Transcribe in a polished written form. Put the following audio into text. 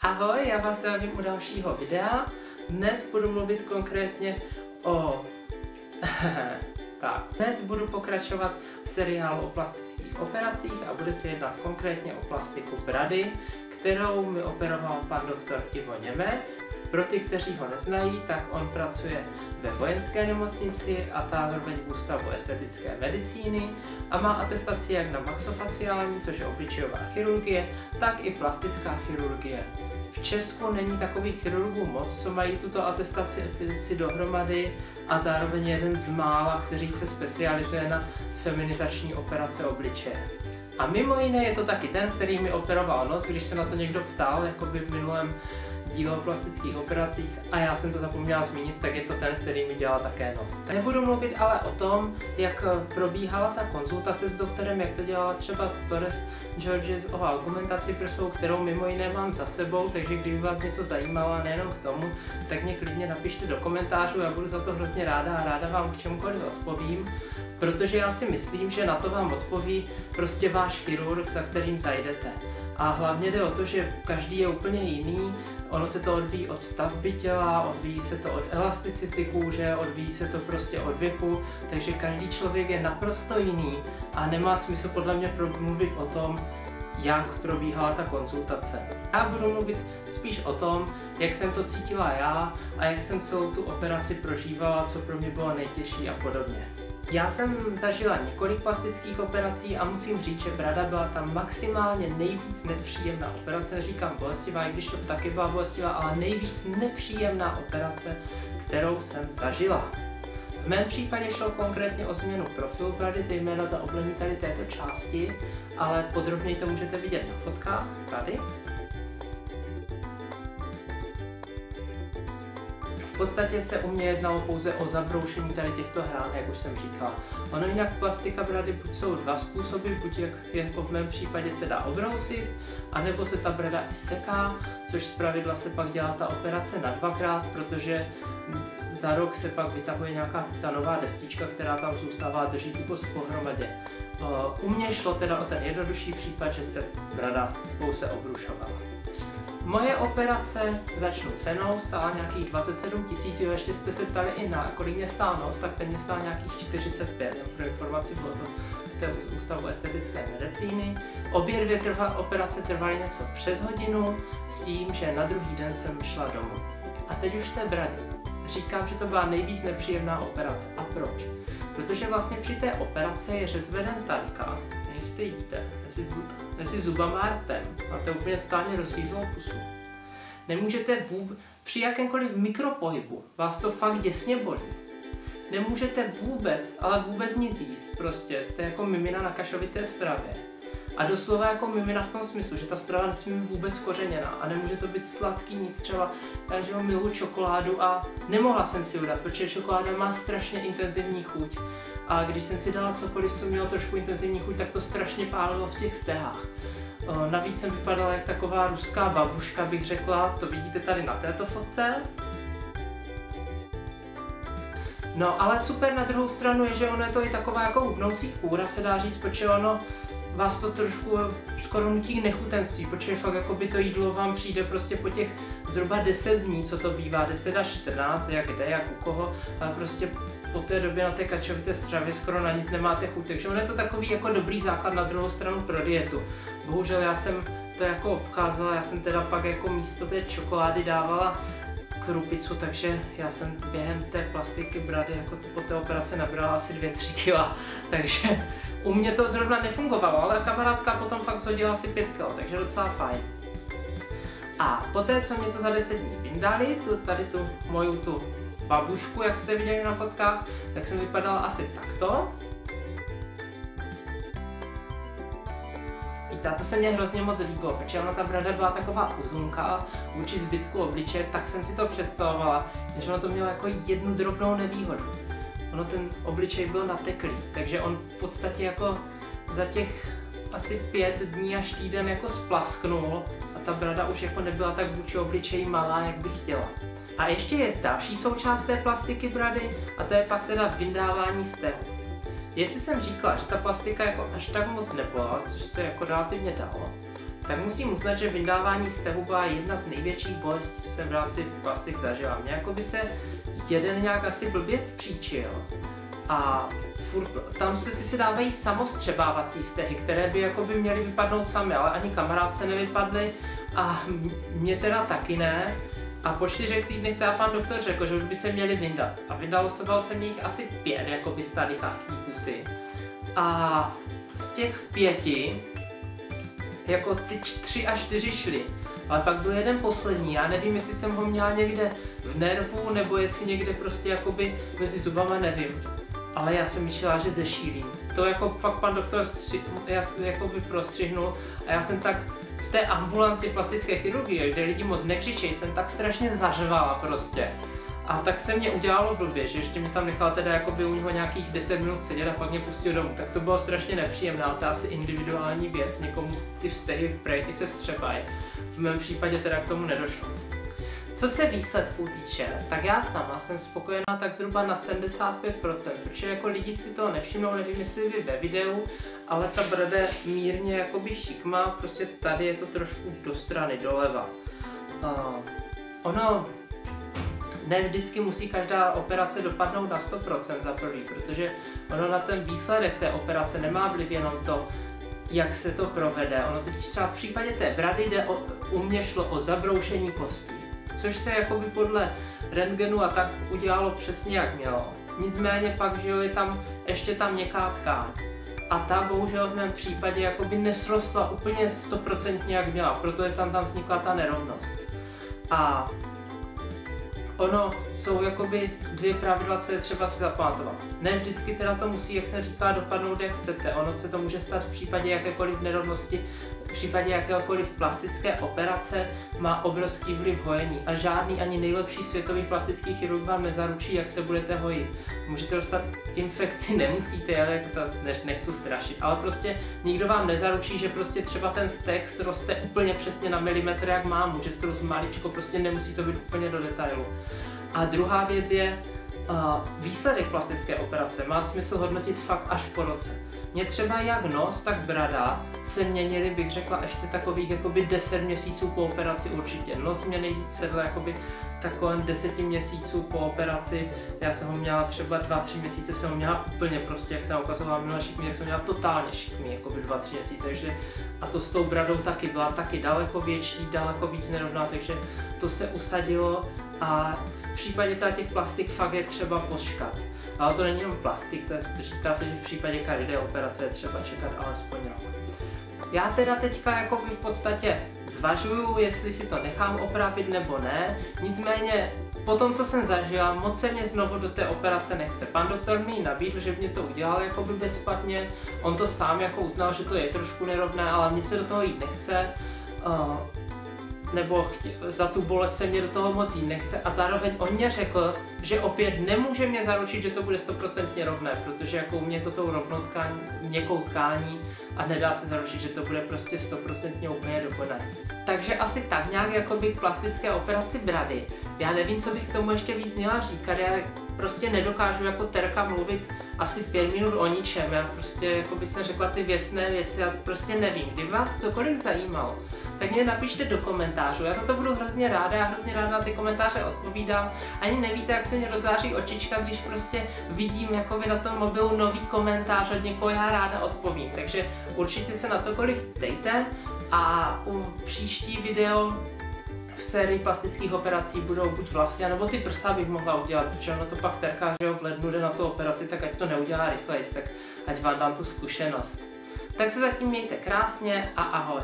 Ahoj, já vás zdravím u dalšího videa. Dnes budu mluvit konkrétně o... Dnes budu pokračovat v seriálu o plastických operacích a bude se jednat konkrétně o plastiku brady, kterou mi operoval pan doktor Ivo Němec. Pro ty, kteří ho neznají, tak on pracuje ve vojenské nemocnici a zároveň v ústavu estetické medicíny a má atestaci jak na maxofaciální, což je obličejová chirurgie, tak i plastická chirurgie. V Česku není takových chirurgů moc, co mají tuto atestaci dohromady a zároveň jeden z mála, který se specializuje na feminizační operace obličeje. A mimo jiné je to taky ten, který mi operoval nos, když se na to někdo ptal, jako by v minulém díle o plastických operacích a já jsem to zapomněla zmínit, tak je to ten, který mi dělal také nos. Nebudu mluvit ale o tom, jak probíhala ta konzultace s doktorem, jak to dělala třeba Torres Georges o argumentaci prsou, kterou mimo jiné mám za sebou, takže kdyby vás něco zajímalo a nejenom k tomu, tak mě klidně napište do komentářů, já budu za to hrozně ráda a ráda vám k čemukoliv odpovím, protože já si myslím, že na to vám odpoví prostě váš chirurg, za kterým zajdete. A hlavně jde o to, že každý je úplně jiný, ono se to odvíjí od stavby těla, odvíjí se to od elasticity kůže, odvíjí se to prostě od věku, takže každý člověk je naprosto jiný a nemá smysl podle mě mluvit o tom, jak probíhala ta konzultace. Já budu mluvit spíš o tom, jak jsem to cítila já a jak jsem celou tu operaci prožívala, co pro mě bylo nejtěžší a podobně. Já jsem zažila několik plastických operací a musím říct, že brada byla tam maximálně nejvíc nepříjemná operace. Neříkám bolestivá, i když to taky byla bolestivá, ale nejvíc nepříjemná operace, kterou jsem zažila. V mém případě šlo konkrétně o změnu profilu brady, zejména za oblení tady této části, ale podrobněji to můžete vidět na fotkách tady. V podstatě se u mě jednalo pouze o zabroušení tady těchto hrán, jak už jsem říkala. Ono jinak plastika brady buď jsou dva způsoby, buď jak jako v mém případě se dá obrousit, anebo se ta brada i seká, což zpravidla se pak dělá ta operace na dvakrát, protože za rok se pak vytahuje nějaká ta nová destička, která tam zůstává a drží tu kost pohromadě. U mě šlo teda o ten jednodušší případ, že se brada pouze obrušovala. Moje operace, začnu cenou, stála nějakých 27 000, ještě jste se ptali i na kolik mě stál nos, tak ten mě stál nějakých 45, pro informaci bylo to v té ústavu estetické medicíny. Obě dvě operace trvaly něco přes hodinu, s tím, že na druhý den jsem vyšla domů. A teď už té brady. Říkám, že to byla nejvíc nepříjemná operace. A proč? Protože vlastně při té operaci je řezveden tadyka, jestli jíte, mezi zubama a rtem, máte úplně totálně rozřízlou pusu. Nemůžete při jakémkoliv mikropohybu, vás to fakt děsně bolí. Nemůžete vůbec, ale vůbec nic jíst, prostě jste jako mimina na kašovité stravě. A doslova jako mimina v tom smyslu, že ta strava nesmí být vůbec kořeněná a nemůže to být sladký nic, třeba já že miluji čokoládu a nemohla jsem si udat, protože čokoláda má strašně intenzivní chuť. A když jsem si dala cokoliv, co mělo trošku intenzivní chuť, tak to strašně pálilo v těch stehách. Navíc jsem vypadala jak taková ruská babuška, bych řekla, to vidíte tady na této fotce. No ale super na druhou stranu je, že ono je to i taková jako hubnoucí kůra, se dá říct, protože ono vás to trošku skoro nutí k nechutenství, protože fakt jako by to jídlo vám přijde prostě po těch zhruba 10 dní, co to bývá, 10 až 14, jak jde, jak u koho, ale prostě po té době na té kačovité stravě skoro na nic nemáte chuť, takže ono je to takový jako dobrý základ na druhou stranu pro dietu. Bohužel já jsem to jako obcházela, já jsem teda pak jako místo té čokolády dávala krupicu, takže já jsem během té plastiky brady jako po té operaci nabrala asi 2-3 kg, takže u mě to zrovna nefungovalo, ale kamarádka potom fakt shodila asi 5 kg, takže docela fajn. A poté, co mě to za 10 dní vyndali, tady tu moju babušku, jak jste viděli na fotkách, tak jsem vypadala asi takto. To se mně hrozně moc líbilo, protože ona ta brada byla taková uzunka vůči zbytku obličeje, tak jsem si to představovala, že ono to mělo jako jednu drobnou nevýhodu. Ono ten obličej byl nateklý, takže on v podstatě jako za těch asi 5 dní až týden jako splasknul a ta brada už jako nebyla tak vůči obličeji malá, jak bych chtěla. A ještě je další součást té plastiky brady a to je pak teda vyndávání stehu. Jestli jsem říkala, že ta plastika jako až tak moc nebolela, což se jako relativně dalo, tak musím uznat, že vyndávání stehu byla jedna z největších bolestí, co jsem v rámci v plastech zažila. Mě jako by se jeden nějak asi blbě zpříčil a tam se sice dávají samostřebávací stehy, které by jako by měly vypadnout sami, ale ani kamarádce nevypadly a mě teda taky ne. A po 4 týdnech teda pan doktor řekl, že už by se měli vyndat. A vydalo se mě jich asi 5, jako by stadikastý kusy. A z těch 5, jako ty 3 a 4 šly. Ale pak byl jeden poslední, já nevím, jestli jsem ho měla někde v nervu, nebo jestli někde prostě jakoby mezi zubama, nevím. Ale já jsem myšlela, že zešílím. To jako fakt pan doktor jakoby prostřihnul a já jsem tak v té ambulanci plastické chirurgie, kde lidi moc nekřičejí, jsem tak strašně zařvala prostě. A tak se mě udělalo blbě, že ještě mě tam nechal teda jakoby u něho nějakých 10 minut sedět a pak mě pustil domů. Tak to bylo strašně nepříjemné, ale to je asi individuální věc, někomu ty vztehy v prejti se vstřebají. V mém případě teda k tomu nedošlo. Co se výsledků týče, tak já sama jsem spokojená tak zhruba na 75%, protože jako lidi si toho nevšimnou, nevím jestli vy ve videu, ale ta brada je mírně jakoby šikma, prostě tady je to trošku do strany, doleva. Ono ne vždycky musí každá operace dopadnout na 100% za prvý, protože ono na ten výsledek té operace nemá vliv jenom to, jak se to provede. Ono totiž třeba v případě té brady u mě šlo o zabroušení kostí, což se jakoby podle rentgenu a tak udělalo přesně jak mělo. Nicméně pak, že jo, je tam ještě ta měkká tkáň. A ta bohužel v mém případě jakoby nesrostla úplně 100% jak měla, proto je tam vznikla ta nerovnost. A ono jsou jakoby 2 pravidla, co je třeba si zapamatovat. Ne vždycky teda to musí, jak jsem říkala, dopadnout jak chcete. Ono se to může stát v případě jakékoliv nerovnosti, v případě jakékoliv plastické operace má obrovský vliv hojení a žádný ani nejlepší světový plastický chirurg vám nezaručí, jak se budete hojit. Můžete dostat infekci, nemusíte, ale to nechci strašit, ale prostě nikdo vám nezaručí, že prostě třeba ten steh sroste úplně přesně na milimetr, jak má, může se rost maličko, prostě nemusí to být úplně do detailu. A druhá věc je, výsledek plastické operace má smysl hodnotit fakt až po roce. Mně třeba jak nos, tak brada se měnily, bych řekla, ještě takových jakoby 10 měsíců po operaci určitě. Nos mě nejvíc sedl jakoby tak kolem 10 měsíců po operaci. Já jsem ho měla třeba 2-3 měsíce, jsem ho měla úplně prostě, jak jsem ukazovala minulé šikmý, jak jsem měla totálně šikmý, jakoby 2-3 měsíce. Takže, a to s tou bradou taky byla taky daleko větší, daleko víc nerovná, takže to se usadilo. A v případě těch plastik fakt je třeba počkat. Ale to není jenom plastik, to říká se, že v případě každé operace je třeba čekat alespoň rok. Já teda teďka jakoby v podstatě zvažuju, jestli si to nechám opravit nebo ne, nicméně po tom, co jsem zažila, moc se mě znovu do té operace nechce. Pan doktor mi ji nabídl, že mě to udělal jakoby bezplatně, on to sám jako uznal, že to je trošku nerovné, ale mně se do toho jít nechce. Nebo za tu bolest se mě do toho moc jít nechce a zároveň on mě řekl, že opět nemůže mě zaručit, že to bude 100% rovné, protože jako u mě to tou rovnou tkání, měkkou tkání a nedá se zaručit, že to bude prostě 100% úplně dokonalé. Takže asi tak nějak jakoby k plastické operaci brady. Já nevím, co bych k tomu ještě víc měla říkat, já prostě nedokážu jako Terka mluvit asi 5 minut o ničem, já prostě jako by jsem řekla ty věcné věci, já prostě nevím. Kdyby vás cokoliv zajímalo, tak mě napište do komentářů, já za to budu hrozně ráda, já hrozně ráda na ty komentáře odpovídám. Ani nevíte, jak se mě rozzáří očička, když prostě vidím jakoby na tom mobilu nový komentář od někoho, já ráda odpovím. Takže určitě se na cokoliv ptejte a u příští video v sérii plastických operací budou buď vlasy, nebo ty prsa bych mohla udělat, protože ono to pak Terka, že jo, v lednu jde na tu operaci, tak ať to neudělá rychleji, tak ať vám dám tu zkušenost. Tak se zatím mějte krásně a ahoj.